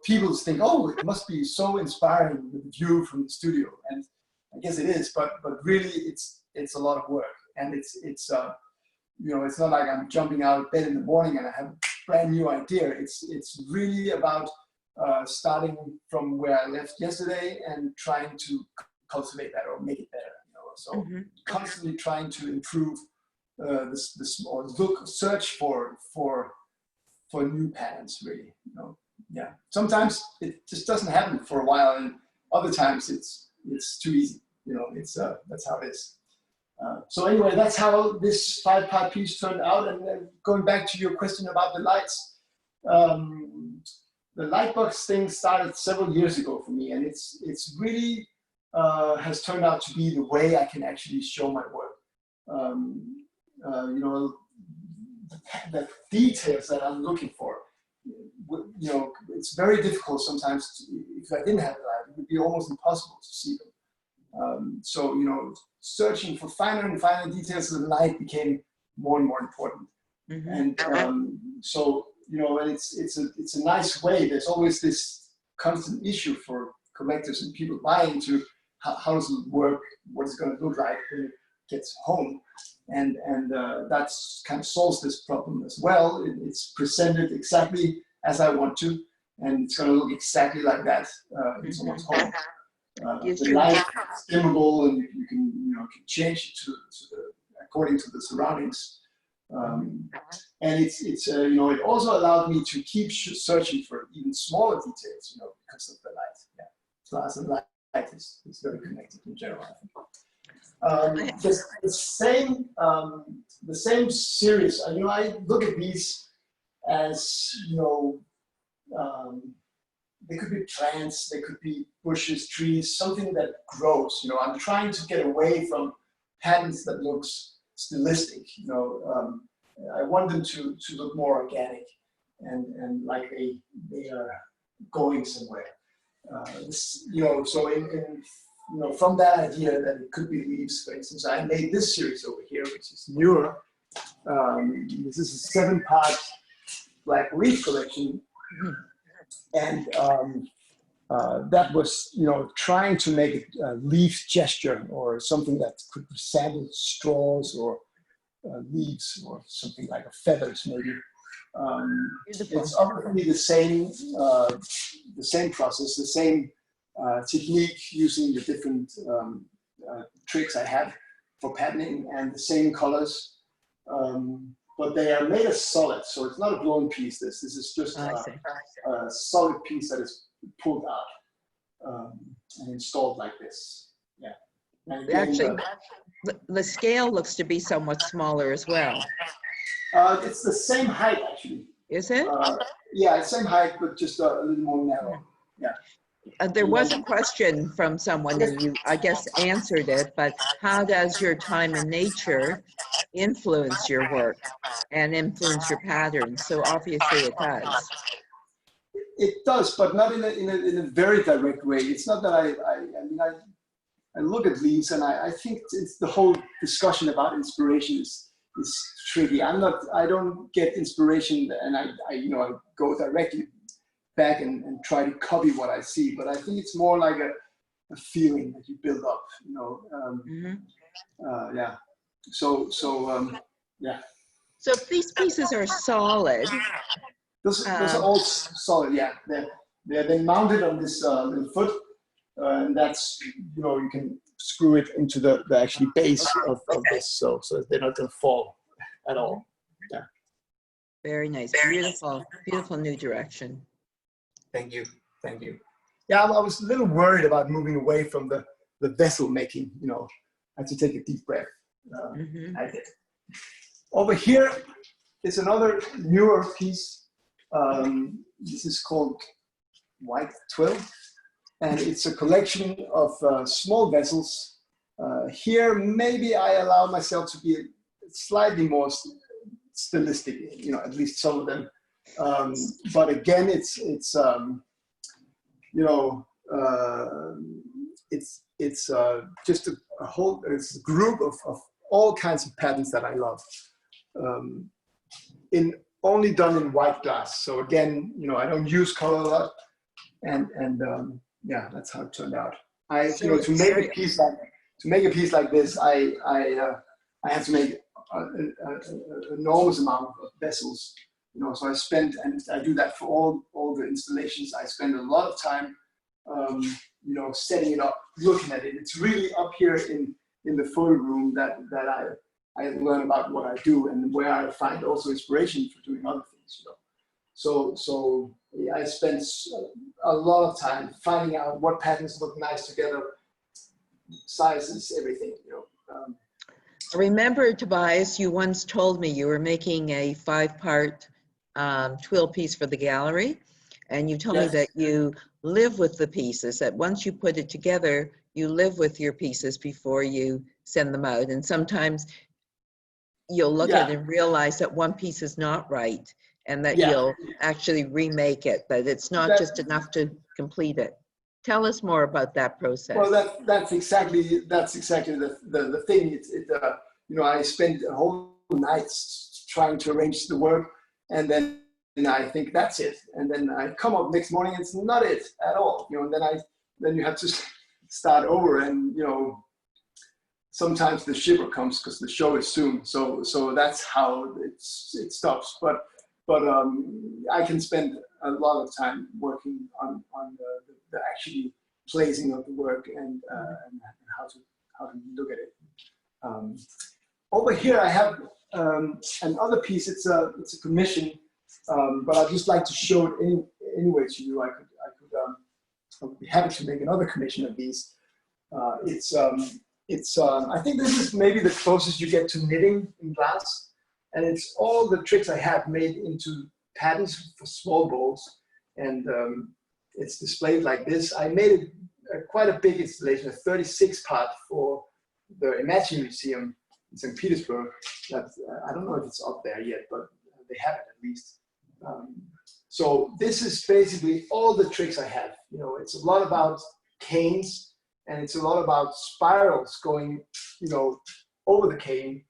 people think, oh, it must be so inspiring with the view from the studio, and I guess it is. But really, it's a lot of work, and it's not like I'm jumping out of bed in the morning and I have a brand new idea. It's really about starting from where I left yesterday and trying to cultivate that or make it better. So constantly trying to improve this or search for new patterns, really. Yeah. Sometimes it just doesn't happen for a while, and other times it's too easy. That's how it is. So anyway, that's how this 5-part piece turned out. And going back to your question about the lights, the lightbox thing started several years ago for me, and it's really has turned out to be the way I can actually show my work. You know, the details that I'm looking for, you know, it's very difficult sometimes. If I didn't have the light, it would be almost impossible to see them. So, you know, searching for finer and finer details of the light became more and more important. Mm-hmm. And so, you know, and it's a nice way. There's always this constant issue for collectors and people buying to how does it work, what it's going to look like when it gets home. And that's kind of solves this problem as well. It's presented exactly as I want to, and it's going to look exactly like that in someone's home. The light is dimmable, and you can, you know, can change it to according to the surroundings. And it's you know, it also allowed me to keep searching for even smaller details, you know, because of the light. Yeah, glass and light is very connected in general, I think. The same series. You know, I look at these as, you know, they could be plants, they could be bushes, trees, something that grows. You know, I'm trying to get away from patterns that looks stilistic. You know, I want them to look more organic and like they are going somewhere. You know, so you know, from that idea that it could be leaves, for instance, I made this series over here, which is newer. This is a 7-part black leaf collection. And that was, you know, trying to make a leaf gesture or something that could resemble straws or leaves or something like feathers, maybe. It's obviously the same process, the same technique, using the different tricks I have for patterning and the same colors. But they are made as solid, so it's not a blown piece. This is just a solid piece that is pulled out and installed like this. Yeah. And again, actually, the scale looks to be somewhat smaller as well. It's the same height, actually. Is it? Yeah, it's same height, but just a little more narrow. Yeah. There was a question from someone, and you, I guess, answered it, but how does your time in nature influence your work and influence your patterns? So obviously it does. It does, but not in a very direct way. It's not that I mean, I look at leaves, and I think it's the whole discussion about inspiration is tricky. I don't get inspiration, and I you know, I go directly back and try to copy what I see, but I think it's more like a feeling that you build up, you know. Yeah. So yeah. So if these pieces are solid, those are all solid. Yeah, they're mounted on this little foot, and that's, you know, you can screw it into the actually base of this, so they're not going to fall at all. Yeah. Very nice, beautiful, beautiful new direction. Thank you. Thank you. Yeah, I was a little worried about moving away from the vessel making, you know. I had to take a deep breath. I did. Over here is another newer piece. This is called White Twill, and it's a collection of small vessels. Here, maybe I allow myself to be slightly more stylistic, you know, at least some of them. But again, it's you know, it's just a whole, it's a group of all kinds of patterns that I love. Only done in white glass. So again, you know, I don't use color a lot, and yeah, that's how it turned out. You know, to make a piece like this, I have to make an enormous amount of vessels. You know, so and I do that for all the installations. I spend a lot of time, you know, setting it up, looking at it. It's really up here in the photo room that I learn about what I do, and where I find also inspiration for doing other things. You know, so yeah, I spend a lot of time finding out what patterns look nice together, sizes, everything. You know. I remember, Tobias, you once told me you were making a 5-part twill piece for the gallery, And you told me Yes. that you live with the pieces, that once you put it together, you live with your pieces before you send them out. And sometimes you'll look at it and realize that one piece is not right and that you'll actually remake it, that it's not just enough to complete it. Tell us more about that process. Well, that's exactly the thing. You know, I spend a whole night trying to arrange the work, and then I think that's it, and then I come up next morning, it's not it at all. You know, and then you have to start over, and you know, sometimes the shiver comes because the show is soon. So that's how it stops. But I can spend a lot of time working on the actually placing of the work and how to look at it. Over here I have another piece. It's a commission, but I'd just like to show it anyway to you. I would be happy to make another commission of these. I think this is maybe the closest you get to knitting in glass, and it's all the tricks I have made into patterns for small bowls, and it's displayed like this. I made quite a big installation, a 36-part for the Imagine Museum in St. Petersburg. That I don't know if it's up there yet, but they have it at least. So this is basically all the tricks I have. You know, it's a lot about canes, and it's a lot about spirals going, you know, over the cane.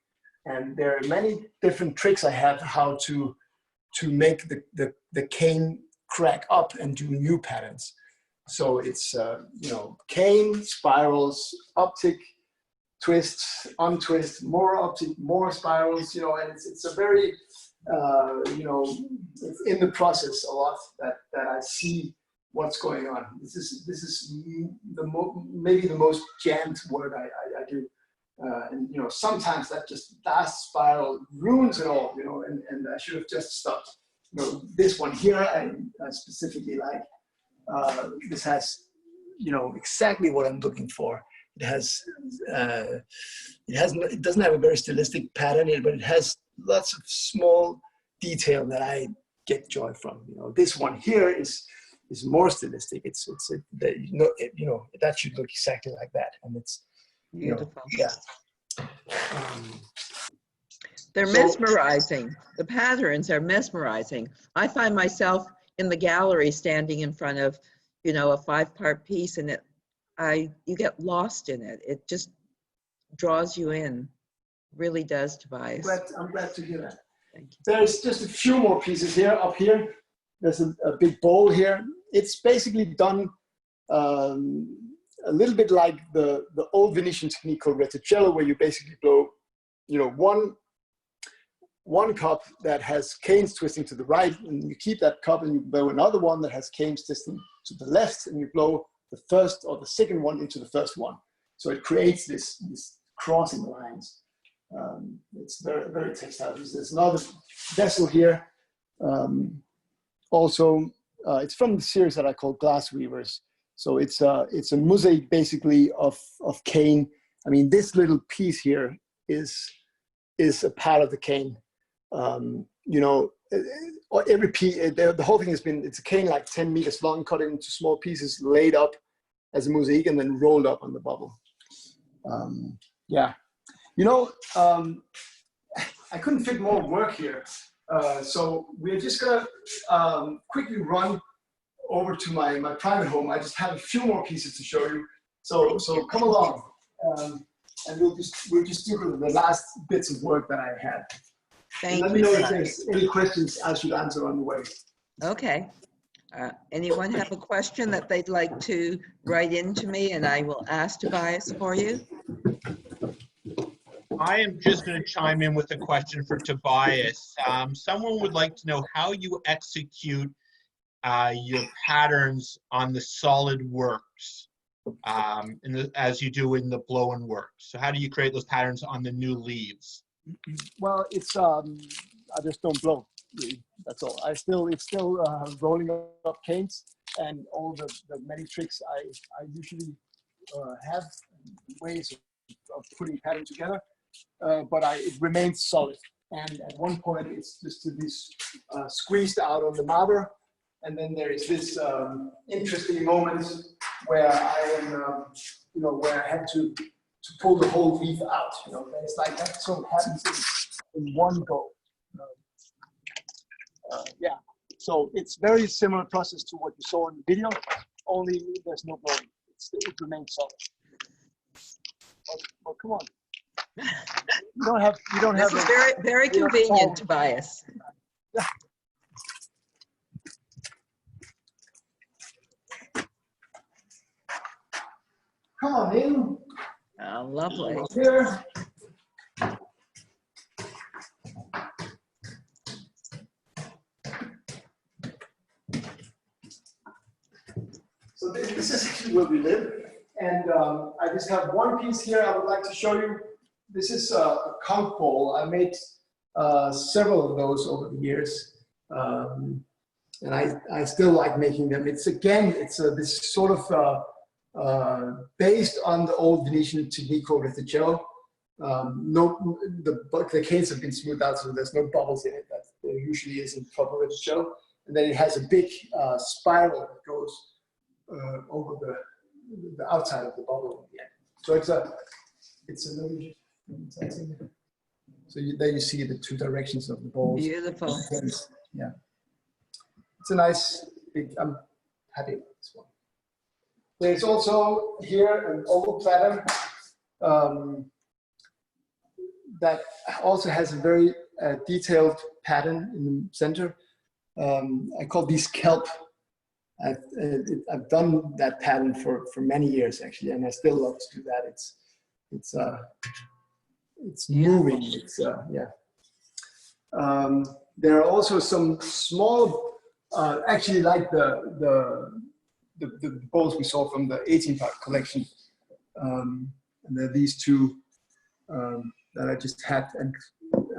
And there are many different tricks I have how to make the cane crack up and do new patterns. So it's, you know, cane, spirals, optic, twists, untwist, more optic, more spirals, you know, and it's a very, you know, it's in the process a lot that I see what's going on. This is maybe the most jammed work I do. And you know, sometimes that just last spiral ruins it all, you know, and I should have just stopped. You know, this one here I specifically like. This has, you know, exactly what I'm looking for. It doesn't have a very stylistic pattern in it, but it has lots of small detail that I get joy from. You know, this one here is more stylistic. You know, that should look exactly like that, and it's beautiful. You know, yeah. They're mesmerizing. The patterns are mesmerizing. I find myself in the gallery standing in front of, you know, a 5-part piece, and you get lost in it. It just draws you in. Really does, Tobias. I'm glad to hear that. Thank you. There's just a few more pieces here, up here. There's a big bowl here. It's basically done a little bit like the old Venetian technique called reticello, where you basically blow, you know, one cup that has canes twisting to the right, and you keep that cup, and you blow another one that has canes twisting to the left, and you blow the first or the second one into the first one. So it creates this crossing lines. It's very, very textile. There's another vessel here. Also, it's from the series that I call Glass Weavers. So it's a mosaic basically of cane. I mean, this little piece here is a part of the cane. You know, every piece, the whole thing it's a cane like 10 meters long, cut into small pieces, laid up as a mosaic, and then rolled up on the bubble. Yeah, you know, I couldn't fit more work here. So we're just gonna quickly run over to my private home. I just have a few more pieces to show you. So come along, and we'll just do the last bits of work that I had. Let me know if there's any questions I should answer on the way. Okay. Anyone have a question that they'd like to write into me, and I will ask Tobias for you? I am just going to chime in with a question for Tobias. Someone would like to know how you execute your patterns on the solid works as you do in the blow and work. So how do you create those patterns on the new leaves? Well, it's I just don't blow. That's all. It's still rolling up canes, and all the many tricks I usually have ways of putting pattern together. But it remains solid. And at one point, it's just to be squeezed out on the marble, And then there is this interesting moment where I am, where I had to pull the whole leaf out. And it's like that sort of happens in one go. Yeah. So it's very similar process to what you saw in the video, only there's no blowing. It remains solid. Well, come on. You don't have. This is very, very convenient, Tobias. Yeah. Come on in. Oh, lovely. Here. So this is actually where we live. And I just have one piece here I would like to show you. This is a conch bowl. I made several of those over the years. And I still like making them. It's this sort of based on the old Venetian technique called Reticello. The canes have been smoothed out, so there's no bubbles in it. That there usually is in proper Reticello. And then it has a big spiral that goes over the outside of the bubble at the end. So it's a little. So there you see the two directions of the balls. Beautiful. Yeah. It's a nice big. I'm happy with this one. There's also here an oval platter that also has a very detailed pattern in the center. I call these kelp. I've done that pattern for many years actually, and I still love to do that. It's moving. It's yeah. There are also some small, actually like the bowls we saw from the 18-part collection, and there are these two that I just had and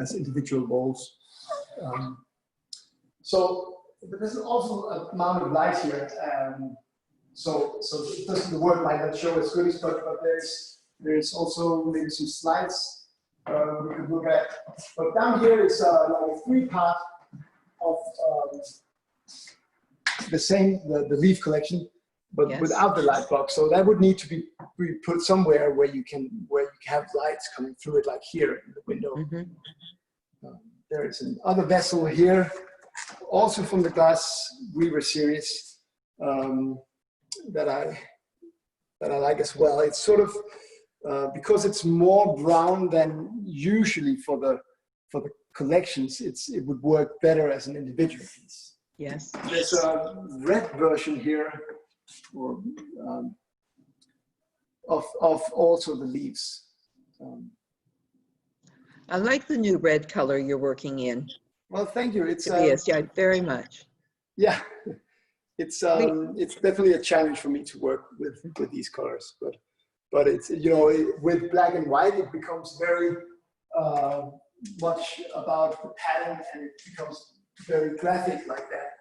as individual bowls. So there's an awful amount of light here, so the word might not show as good as, but there's also maybe some slides we could look at. But down here is like a 3-part of the leaf collection, but yes. without the light box. So that would need to be put somewhere where you can have lights coming through it, like here in the window. Mm-hmm. There is another vessel here, also from the Glass Weaver series, that I like as well. It's sort of because it's more brown than usually for the collections. It would work better as an individual piece. Yes. There's a red version here, or of also the leaves. I like the new red color you're working in. Well, thank you. It's Tobias, yeah, very much. yeah. It's definitely a challenge for me to work with these colors, but it's, with black and white it becomes very much about the pattern, and it becomes very graphic like that.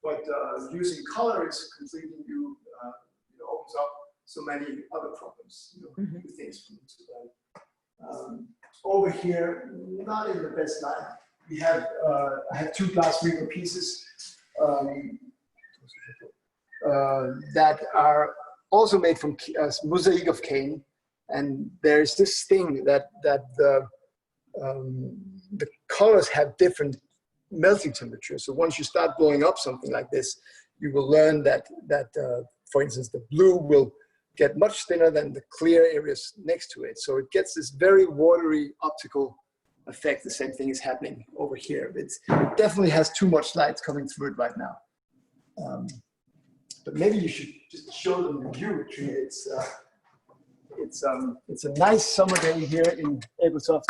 But using color is completely new. Opens up so many other problems. Mm-hmm. Things over here, not in the best light. We have I have 2 Glass Weaver pieces. That are also made from mosaic of cane, and there's this thing that the colors have different melting temperatures. So once you start blowing up something like this, you will learn that for instance, the blue will get much thinner than the clear areas next to it. So it gets this very watery optical effect. The same thing is happening over here. It definitely has too much light coming through it right now. But maybe you should just show them the view. It's a nice summer day here in Ebeltoft,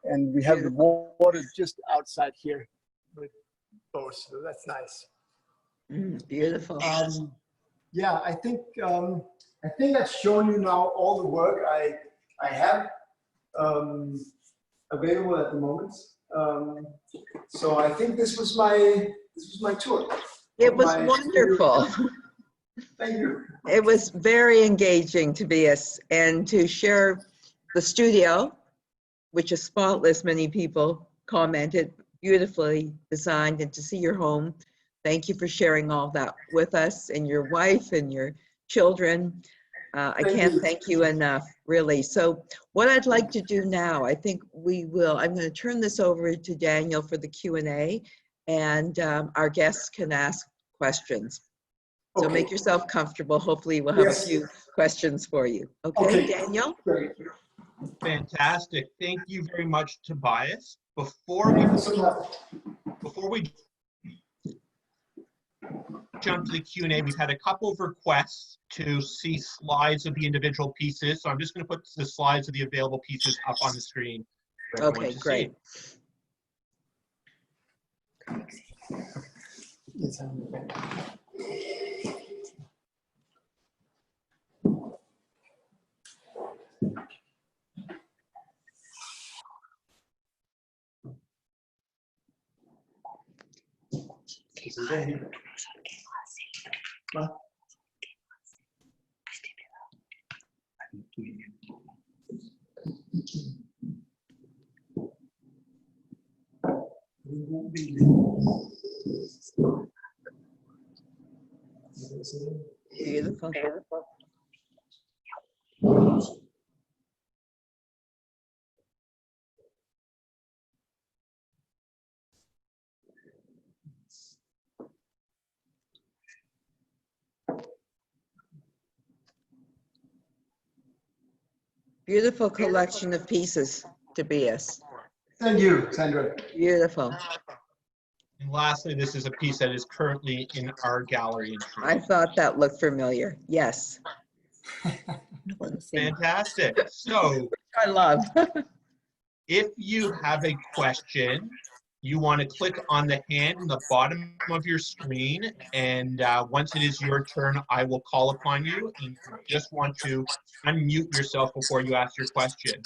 and we have the water just outside here with boats, so that's nice. Beautiful. Yeah, I think I've shown you now all the work I have available at the moment. So I think this was my tour. It was wonderful. Thank you. It was very engaging, Tobias, and to share the studio, which is spotless, many people commented, beautifully designed, and to see your home Thank you for sharing all that with us and your wife and your children. I can't thank you enough, really. So what I'd like to do now, I think I'm going to turn this over to Daniel for the Q&A, and our guests can ask questions. So make yourself comfortable. Hopefully we'll have a few questions for you. Okay, Daniel? Great. Fantastic. Thank you very much, Tobias. Before we jump to the Q&A, we've had a couple of requests to see slides of the individual pieces. So I'm just going to put the slides of the available pieces up on the screen for everyone Okay, to great. Beautiful. Beautiful collection of pieces, Tobias. Thank you, Sandra. Beautiful. And lastly, this is a piece that is currently in our gallery in I Toronto. thought that looked familiar. Yes. Fantastic. So I love. if you have a question, you want to click on the hand in the bottom of your screen, and once it is your turn, I will call upon you, and you just want to unmute yourself before you ask your question.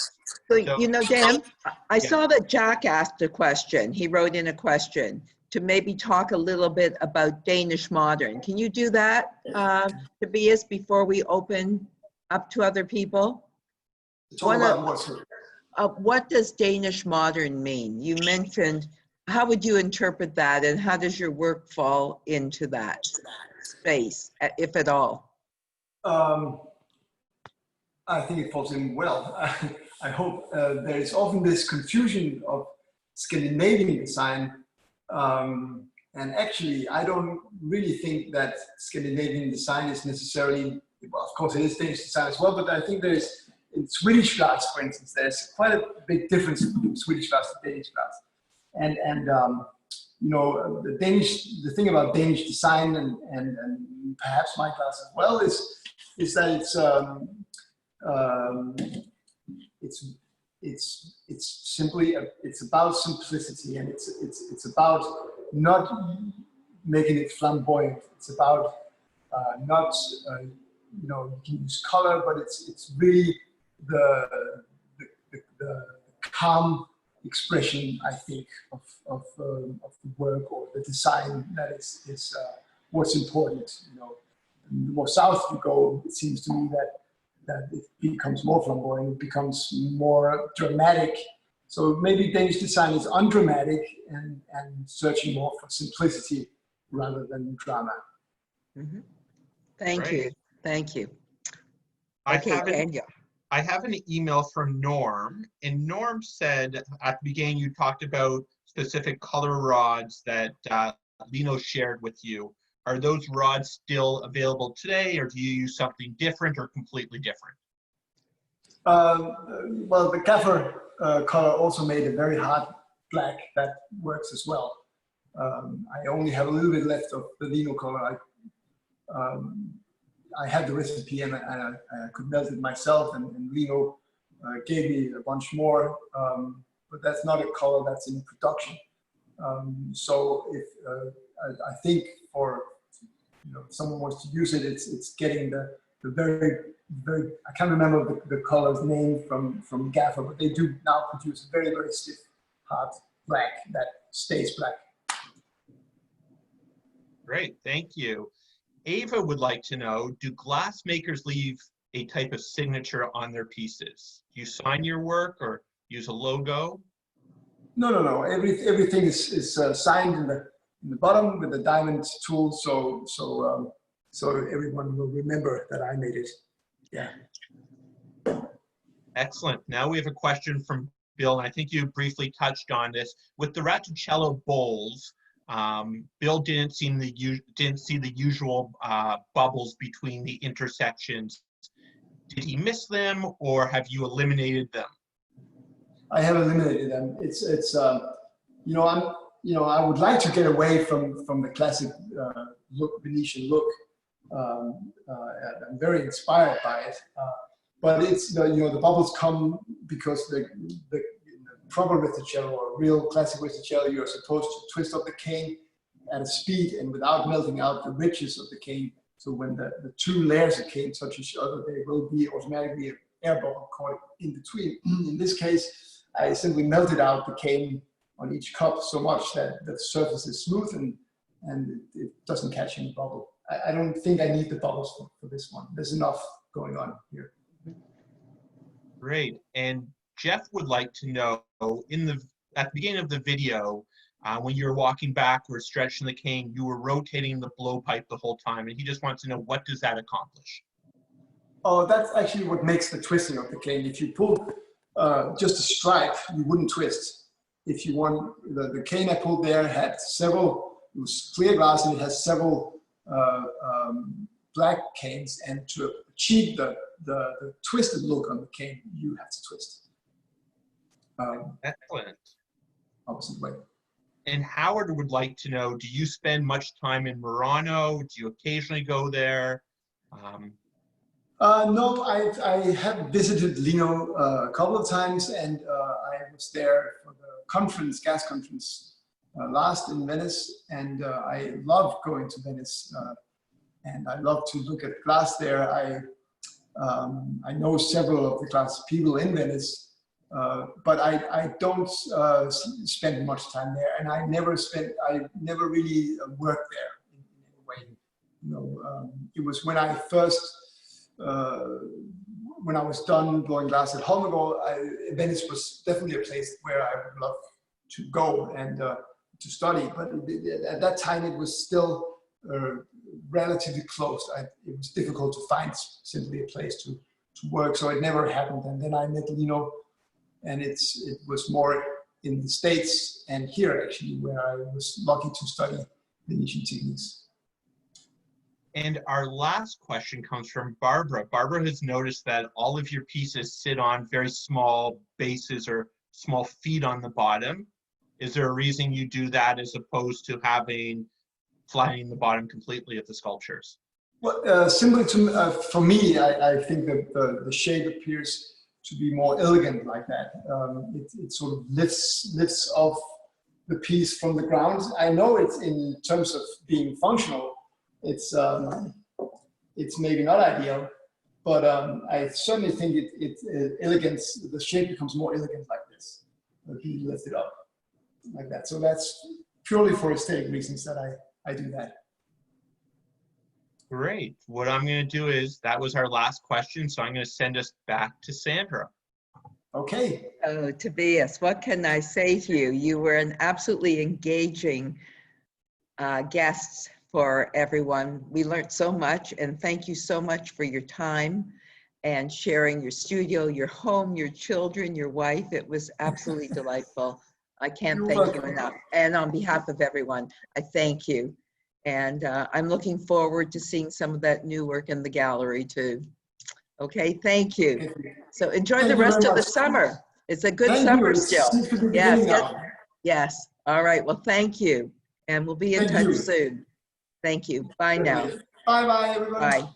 So, So- you know, Dan, I Yeah. saw that Jack asked a question. He wrote in a question to maybe talk a little bit about Danish modern. Can you do that, Tobias, before we open up to other people? Talk about what, sir? What does Danish modern mean? You mentioned, how would you interpret that, and how does your work fall into that space, if at all? I think it falls in well. I hope there is often this confusion of Scandinavian design. And actually, I don't really think that Scandinavian design is necessarily, well, of course it is Danish design as well, but I think there is, in Swedish glass, for instance, there's quite a big difference between Swedish glass and Danish glass. And you know, the thing about Danish design and perhaps my glass as well is that it's simply it's about simplicity, and it's about not making it flamboyant. It's about not you know, you can use color, but it's really the calm expression, I think, of the work or the design that is what's important. You know, and the more south you go, it seems to me that it becomes more flamboyant, it becomes more dramatic. So maybe Danish design is undramatic and searching more for simplicity rather than drama. Mm-hmm. Thank Great. you. Thank you. I Okay, have Daniel. I have an email from Norm, and Norm said at the beginning you talked about specific color rods that Lino shared with you. Are those rods still available today, or do you use something different or completely different? Well, the Gaffer color also made a very hard black that works as well. I only have a little bit left of the Lino color. I had the recipe and I could melt it myself, and Lino gave me a bunch more, but that's not a color that's in production. So if I think for, you know, if someone wants to use it, it's getting the very I can't remember the color's name from Gaffer, but they do now produce a very stiff hard black that stays black. Great, thank you. Ava would like to know, do glass makers leave a type of signature on their pieces? Do you sign your work or use a logo? No. Everything is signed in the bottom with the diamond tool, so everyone will remember that I made it. Yeah. Excellent. Now we have a question from Bill, and I think you briefly touched on this. With the Raticello bowls, Bill didn't see the usual bubbles between the intersections. Did he miss them, or have you eliminated them? I have eliminated them. I would like to get away from the classic Venetian look. I'm very inspired by it, but it's the bubbles come because the proper Raticello or real classic Raticello, you're supposed to twist up the cane at a speed and without melting out the ridges of the cane. So when the two layers of cane touch each other, there will be automatically an air bubble caught in between. In this case, I simply melted out the cane on each cup so much that the surface is smooth and it doesn't catch any bubble. I don't think I need the bubbles for this one. There's enough going on here. Great. And Jeff would like to know, at the beginning of the video, when you were walking backwards, stretching the cane, you were rotating the blowpipe the whole time, and he just wants to know, what does that accomplish? Oh, that's actually what makes the twisting of the cane. If you pulled just a stripe, you wouldn't twist. If you want, the cane I pulled there had several, it was clear glass, and it has several black canes, and to achieve the twisted look on the cane, you have to twist. Excellent. Opposite way. And Howard would like to know, do you spend much time in Murano? Do you occasionally go there? No, I have visited Lino a couple of times, and I was there for the conference, gas conference, last in Venice, and I love going to Venice, and I love to look at glass there. I know several of the glass people in Venice, but I don't spend much time there, and I never really worked there in any way. It was when I first, when I was done blowing glass at Holmenkollen, Venice was definitely a place where I would love to go and to study, but at that time it was still relatively closed. It was difficult to find simply a place to work, so it never happened. And then I met Lino, and it was more in the States and here actually where I was lucky to study Venetian techniques. And our last question comes from Barbara. Barbara has noticed that all of your pieces sit on very small bases or small feet on the bottom. Is there a reason you do that as opposed to flattening the bottom completely of the sculptures? Well, simply for me, I think that the shape appears to be more elegant like that. It sort of lifts off the piece from the ground. I know it's in terms of being functional, it's maybe not ideal, but I certainly think elegance, the shape becomes more elegant like this. He lifts it up like that. So that's purely for aesthetic reasons that I do that. Great. What I'm going to do is, that was our last question, so I'm going to send us back to Sandra. Okay. Oh, Tobias, what can I say to you? You were an absolutely engaging guest for everyone. We learned so much, and thank you so much for your time and sharing your studio, your home, your children, your wife. It was absolutely delightful. I can't thank you enough. And on behalf of everyone, I thank you. And I'm looking forward to seeing some of that new work in the gallery too. Okay, thank you. So enjoy the rest of the summer. It's a good summer still. Yes, yes. All right, well, thank you. And we'll be in touch soon. Thank you. Bye now. Bye-bye, everybody. Bye.